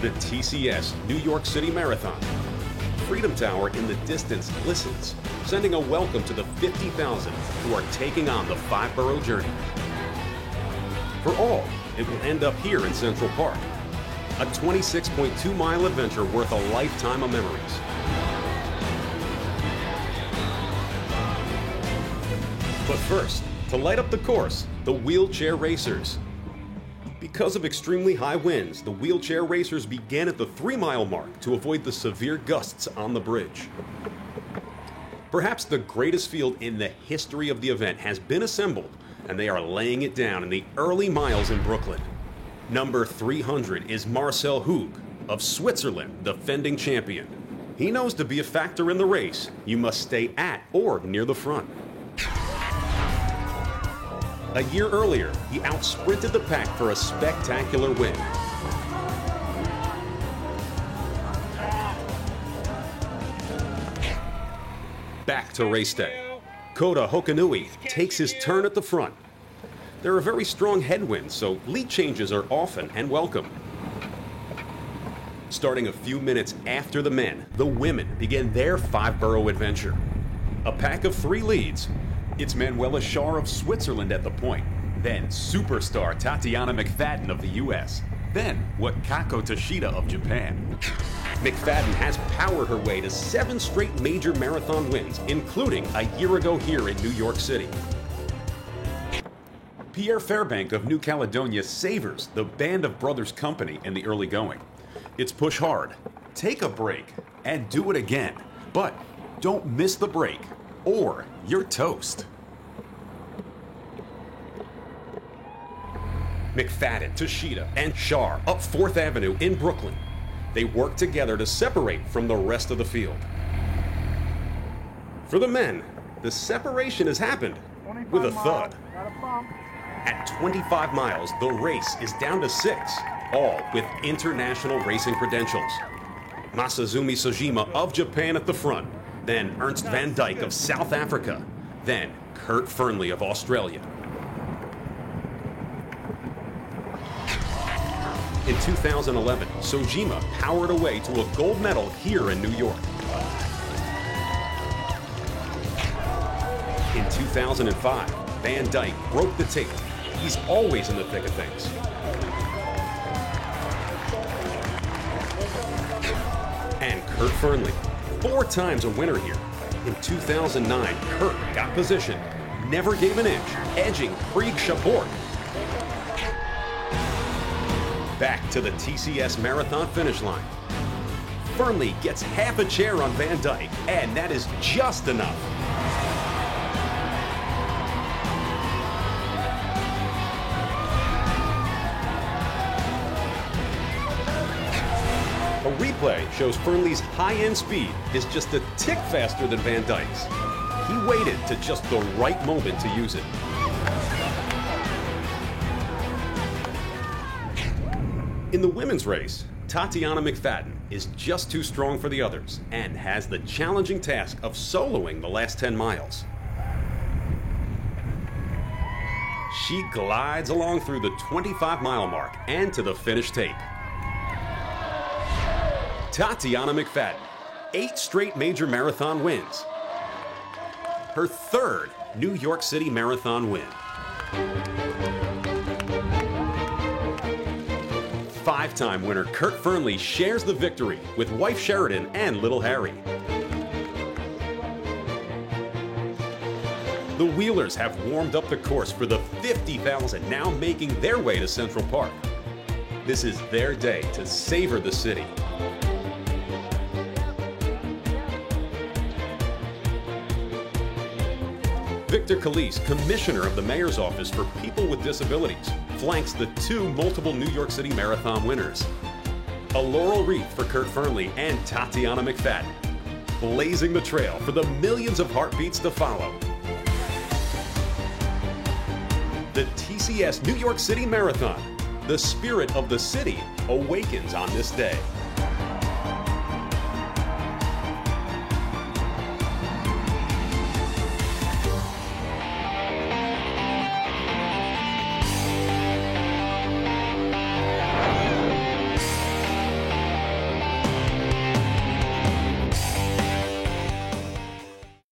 The TCS New York City Marathon. Freedom Tower in the distance listens, sending a welcome to the 50,000 who are taking on the 5-borough journey. For all, it will end up here in Central Park. A 26.2-mile adventure worth a lifetime of memories. But first, to light up the course, the wheelchair racers. Because of extremely high winds, the wheelchair racers began at the 3-mile mark to avoid the severe gusts on the bridge. Perhaps the greatest field in the history of the event has been assembled, and they are laying it down in the early miles in Brooklyn. Number 300 is Marcel Hug of Switzerland, defending champion. He knows to be a factor in the race, you must stay at or near the front. A year earlier, he outsprinted the pack for a spectacular win. Back to race day. Kota Hokanui takes his turn at the front. There are very strong headwinds, so lead changes are often and welcome. Starting a few minutes after the men, the women begin their 5-borough adventure. A pack of 3 leads. It's Manuela Schär of Switzerland at the point, then superstar Tatiana McFadden of the US, then Wakako Toshida of Japan. McFadden has powered her way to 7 straight major marathon wins, including a year ago here in New York City. Pierre Fairbank of New Caledonia savors the Band of Brothers company in the early going. It's push hard, take a break, and do it again. But don't miss the break, or you're toast. McFadden, Toshida, and Schär up 4th Avenue in Brooklyn. They work together to separate from the rest of the field. For the men, the separation has happened with a thud. At 25 miles, the race is down to 6, all with international racing credentials. Masazumi Sojima of Japan at the front, then Ernst van Dijk of South Africa, then Kurt Fearnley of Australia. In 2011, Sojima powered away to a gold medal here in New York. In 2005, Van Dijk broke the tape. He's always in the thick of things. And Kurt Fearnley, 4 times a winner here. In 2009, Kurt got position, never gave an inch, edging Krieg Schaborg. Back to the TCS Marathon finish line. Fearnley gets half a chair on Van Dijk, and that is just enough. A replay shows Fearnley's high-end speed is just a tick faster than Van Dijk's. He waited to just the right moment to use it. In the women's race, Tatiana McFadden is just too strong for the others and has the challenging task of soloing the last 10 miles. She glides along through the 25-mile mark and to the finish tape. Tatiana McFadden, 8 straight major marathon wins. Her 3rd New York City Marathon win. 5-time winner Kurt Fearnley shares the victory with wife Sheridan and little Harry. The Wheelers have warmed up the course for the 50,000 now making their way to Central Park. This is their day to savor the city. Victor Calise, commissioner of the mayor's office for people with disabilities, flanks the 2 multiple New York City Marathon winners. A laurel wreath for Kurt Fearnley and Tatiana McFadden, blazing the trail for the millions of heartbeats to follow. The TCS New York City Marathon. The spirit of the city awakens on this day.